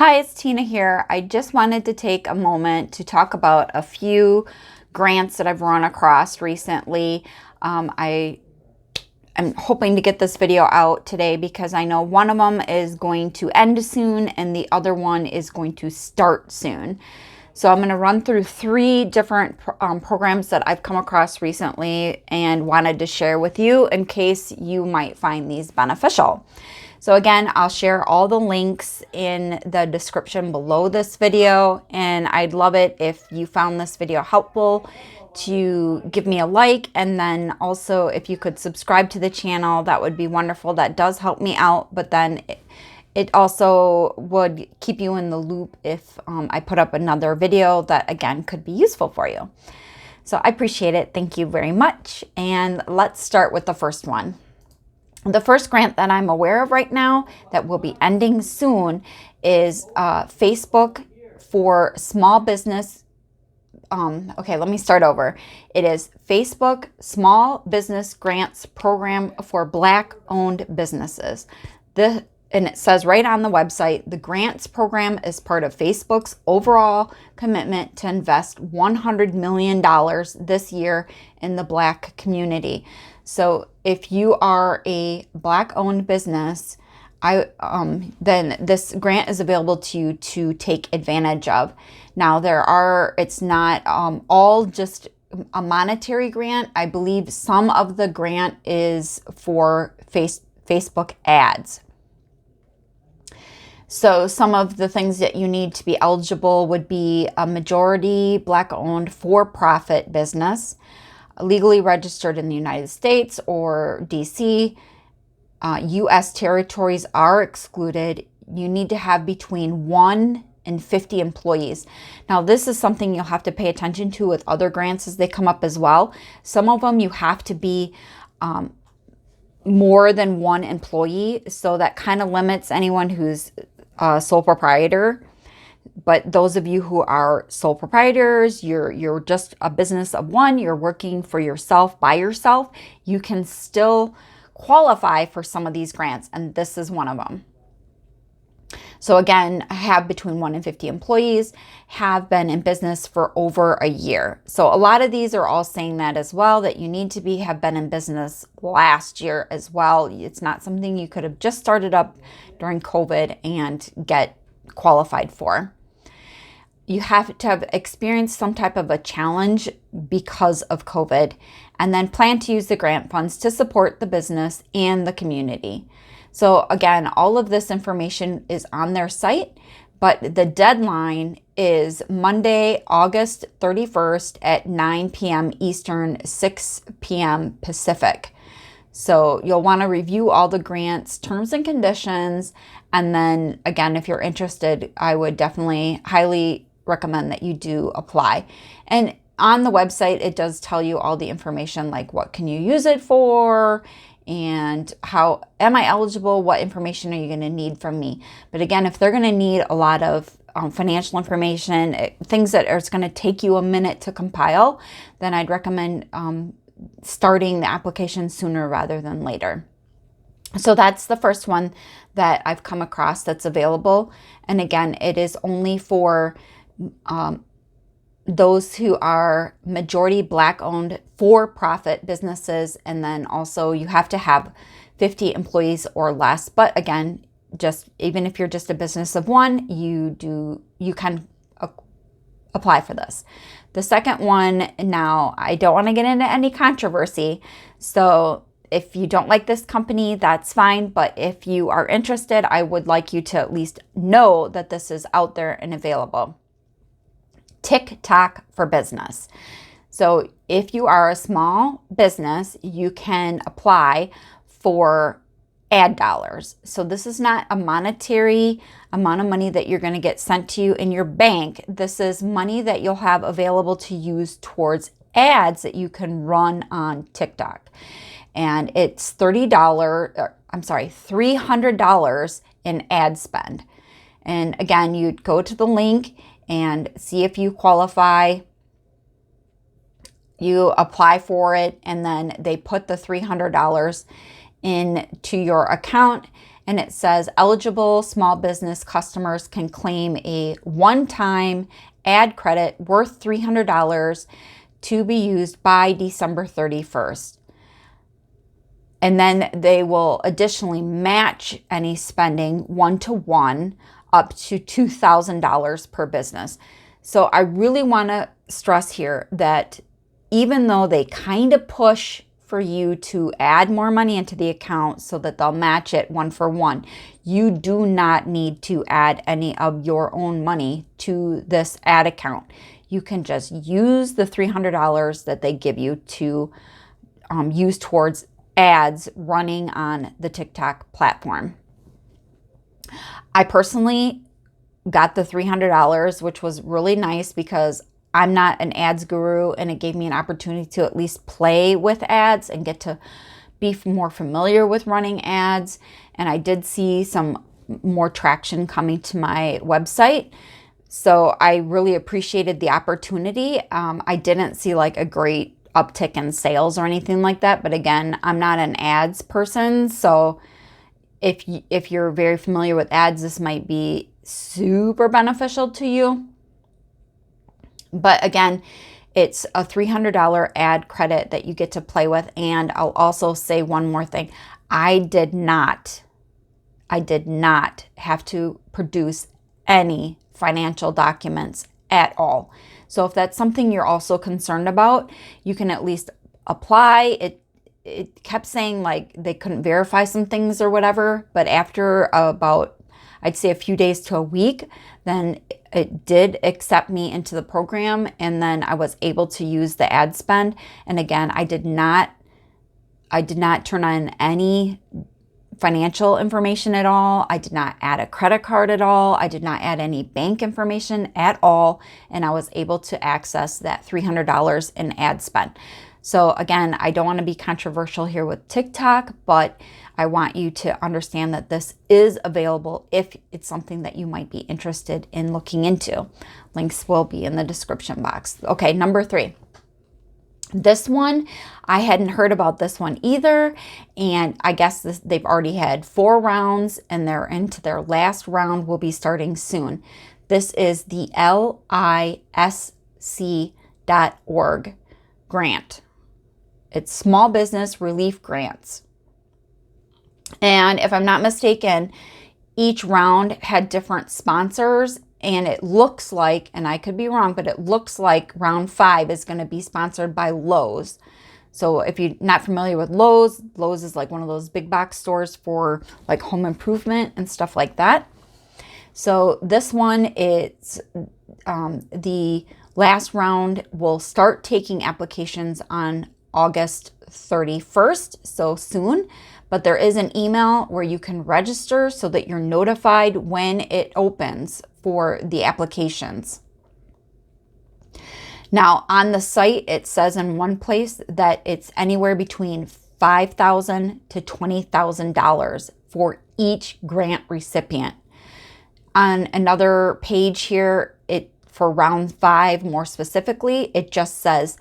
Hi, it's Tina here. I just wanted to take a moment to talk about a few grants that I've run across recently. I'm hoping to get this video out today because I know one of them is going to end soon and the other one is going to start soon. So I'm going to run through three different programs that I've come across recently and wanted to share with you in case you might find these beneficial. So again, I'll share all the links in the description below this video, and I'd love it if you found this video helpful to give me a like, and then also if you could subscribe to the channel, that would be wonderful. That does help me out, but then it also would keep you in the loop if I put up another video that again could be useful for you. So I appreciate it. Thank you very much. And let's start with the first one. The first grant that I'm aware of right now that will be ending soon is Facebook for small business. Okay, let me start over. It is Facebook Small Business Grants Program for Black-owned businesses. And it says right on the website, the grants program is part of Facebook's overall commitment to invest $100 million this year in the Black community. So if you are a Black-owned business, then this grant is available to you to take advantage of. Now it's not all just a monetary grant. I believe some of the grant is for Facebook ads. So some of the things that you need to be eligible would be a majority Black-owned for-profit business, legally registered in the United States or DC. U.S. territories are excluded. You need to have between 1 and 50 employees. Now, this is something you'll have to pay attention to with other grants as they come up as well. Some of them you have to be more than one employee, so that kind of limits anyone who's a sole proprietor. But those of you who are sole proprietors, you're just a business of one, you're working for yourself by yourself, you can still qualify for some of these grants, and this is one of them. So again, have between 1 and 50 employees, have been in business for over a year. So a lot of these are all saying that as well, that you need to have been in business last year as well. It's not something you could have just started up during COVID and get qualified for. You have to have experienced some type of a challenge because of COVID, and then plan to use the grant funds to support the business and the community. So again, all of this information is on their site, but the deadline is Monday, August 31st at 9 p.m. Eastern, 6 p.m. Pacific. So you'll want to review all the grants, terms and conditions, and then again, if you're interested, I would definitely highly recommend that you do apply. And on the website, it does tell you all the information, like what can you use it for, and how am I eligible, what information are you going to need from me. But again, if they're going to need a lot of financial information, things that it's going to take you a minute to compile, then I'd recommend starting the application sooner rather than later. So that's the first one that I've come across that's available. And again, it is only for those who are majority Black-owned for-profit businesses, and then also you have to have 50 employees or less. But again, just even if you're just a business of one, you can apply for this. The second one, now I don't want to get into any controversy, so if you don't like this company, that's fine. But if you are interested, I would like you to at least know that this is out there and available. TikTok for Business. So if you are a small business, you can apply for ad dollars. So this is not a monetary amount of money that you're going to get sent to you in your bank. This is money that you'll have available to use towards ads that you can run on TikTok. And it's $300 in ad spend. And again, you'd go to the link and see if you qualify. You apply for it, and then they put the $300 into your account, and it says eligible small business customers can claim a one-time ad credit worth $300 to be used by December 31st. And then they will additionally match any spending 1-to-1 up to $2,000 per business. So I really want to stress here that even though they kind of push for you to add more money into the account so that they'll match it 1-for-1, you do not need to add any of your own money to this ad account. You can just use the $300 that they give you to use towards ads running on the TikTok platform. I personally got the $300, which was really nice because I'm not an ads guru, and it gave me an opportunity to at least play with ads and get to be more familiar with running ads. And I did see some more traction coming to my website. So I really appreciated the opportunity. I didn't see like a great uptick in sales or anything like that. But again, I'm not an ads person. So if you're very familiar with ads, this might be super beneficial to you. But again, it's a $300 ad credit that you get to play with. And I'll also say one more thing. I did not have to produce any financial documents at all. So if that's something you're also concerned about, you can at least apply. It kept saying like they couldn't verify some things or whatever, but after about, I'd say a few days to a week, then it did accept me into the program, and then I was able to use the ad spend. And again, I did not turn on any financial information at all. I did not add a credit card at all. I did not add any bank information at all. And I was able to access that $300 in ad spend. So again, I don't want to be controversial here with TikTok, but I want you to understand that this is available if it's something that you might be interested in looking into. Links will be in the description box. Okay, number 3. This one, I hadn't heard about this one either, and I guess they've already had 4 rounds, and they're into their last round, will be starting soon. This is the LISC.org grant. It's Small Business Relief Grants. And if I'm not mistaken, each round had different sponsors, and it looks like, and I could be wrong, but it looks like round 5 is going to be sponsored by Lowe's. So if you're not familiar with Lowe's, Lowe's is like one of those big box stores for like home improvement and stuff like that. So this one, it's the last round will start taking applications on August 31st, so soon. But there is an email where you can register so that you're notified when it opens for the applications. Now, on the site, it says in one place that it's anywhere between $5,000 to $20,000 for each grant recipient. On another page here, for round 5 more specifically, it just says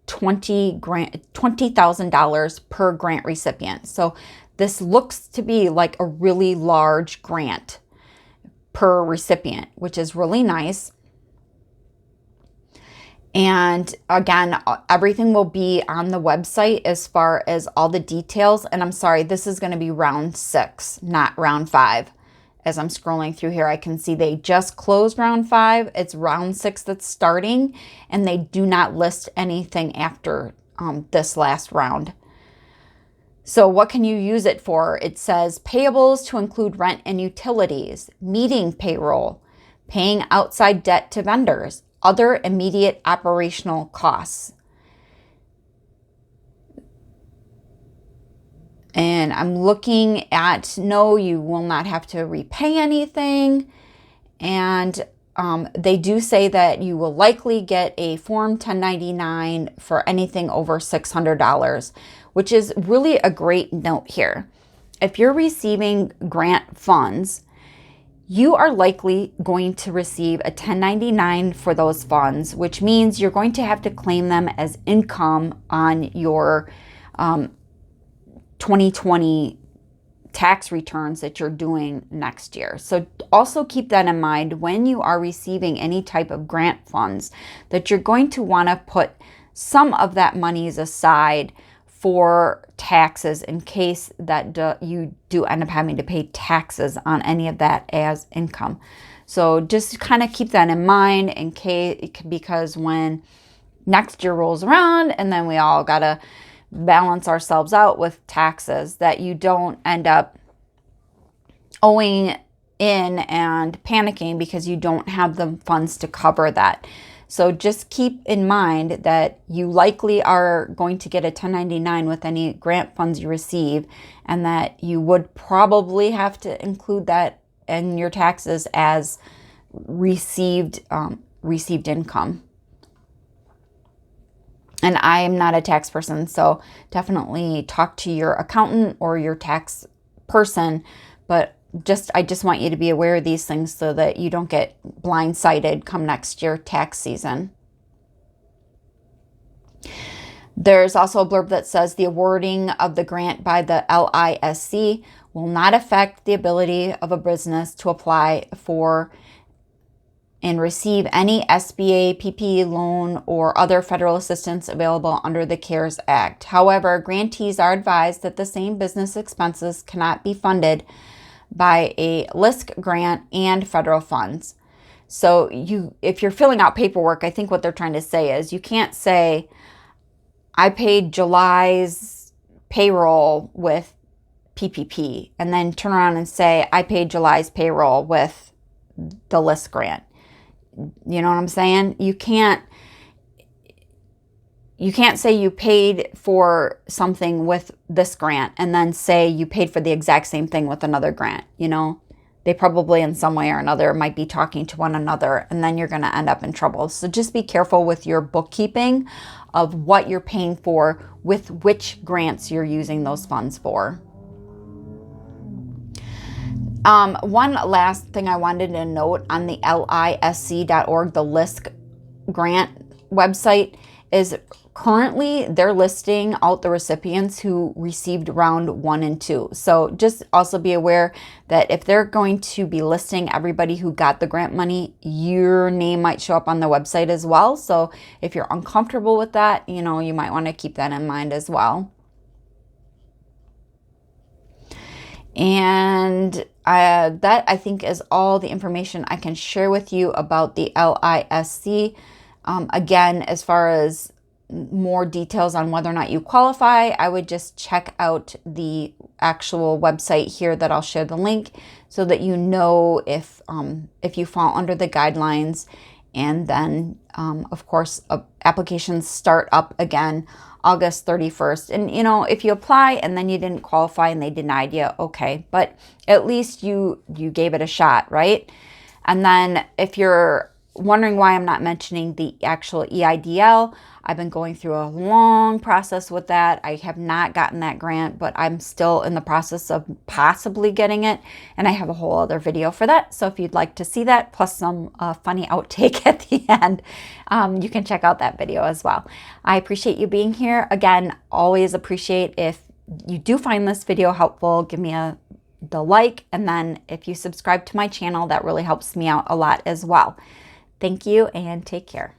$20,000 per grant recipient. So this looks to be like a really large grant per recipient, which is really nice. And again, everything will be on the website as far as all the details. And I'm sorry, this is going to be round 6, not round 5. As I'm scrolling through here, I can see they just closed round 5. It's round 6 that's starting, and they do not list anything after this last round. So what can you use it for? It says payables to include rent and utilities, meeting payroll, paying outside debt to vendors, other immediate operational costs. And I'm looking at, no, you will not have to repay anything. And they do say that you will likely get a Form 1099 for anything over $600, which is really a great note here. If you're receiving grant funds, you are likely going to receive a 1099 for those funds, which means you're going to have to claim them as income on your 2020 tax returns that you're doing next year. So also keep that in mind when you are receiving any type of grant funds, that you're going to want to put some of that monies aside for taxes in case that you do end up having to pay taxes on any of that as income. So just kind of keep that in mind in case, because when next year rolls around and then we all got to balance ourselves out with taxes, that you don't end up owing in and panicking because you don't have the funds to cover that. So just keep in mind that you likely are going to get a 1099 with any grant funds you receive, and that you would probably have to include that in your taxes as received income. And I am not a tax person, so definitely talk to your accountant or your tax person. But I just want you to be aware of these things so that you don't get blindsided come next year tax season. There's also a blurb that says the awarding of the grant by the LISC will not affect the ability of a business to apply for and receive any SBA, PPP loan, or other federal assistance available under the CARES Act. However, grantees are advised that the same business expenses cannot be funded by a LISC grant and federal funds. So if you're filling out paperwork, I think what they're trying to say is you can't say, I paid July's payroll with PPP, and then turn around and say, I paid July's payroll with the LISC grant. You know what I'm saying? You can't say you paid for something with this grant and then say you paid for the exact same thing with another grant. You know, they probably in some way or another might be talking to one another, and then you're going to end up in trouble. So just be careful with your bookkeeping of what you're paying for with which grants you're using those funds for. One last thing I wanted to note on the LISC.org, the LISC grant website, is currently they're listing out the recipients who received round 1 and 2. So just also be aware that if they're going to be listing everybody who got the grant money, your name might show up on the website as well. So if you're uncomfortable with that, you know, you might want to keep that in mind as well. And that, I think, is all the information I can share with you about the LISC. Again, as far as more details on whether or not you qualify, I would just check out the actual website here that I'll share the link so that you know if you fall under the guidelines. And then, of course, applications start up again August 31st. And, you know, if you apply and then you didn't qualify and they denied you, okay. But at least you gave it a shot, right? And then if you're wondering why I'm not mentioning the actual EIDL, I've been going through a long process with that. I have not gotten that grant, but I'm still in the process of possibly getting it. And I have a whole other video for that. So if you'd like to see that, plus some funny outtake at the end, you can check out that video as well. I appreciate you being here. Again, always appreciate if you do find this video helpful, give me the like. And then if you subscribe to my channel, that really helps me out a lot as well. Thank you and take care.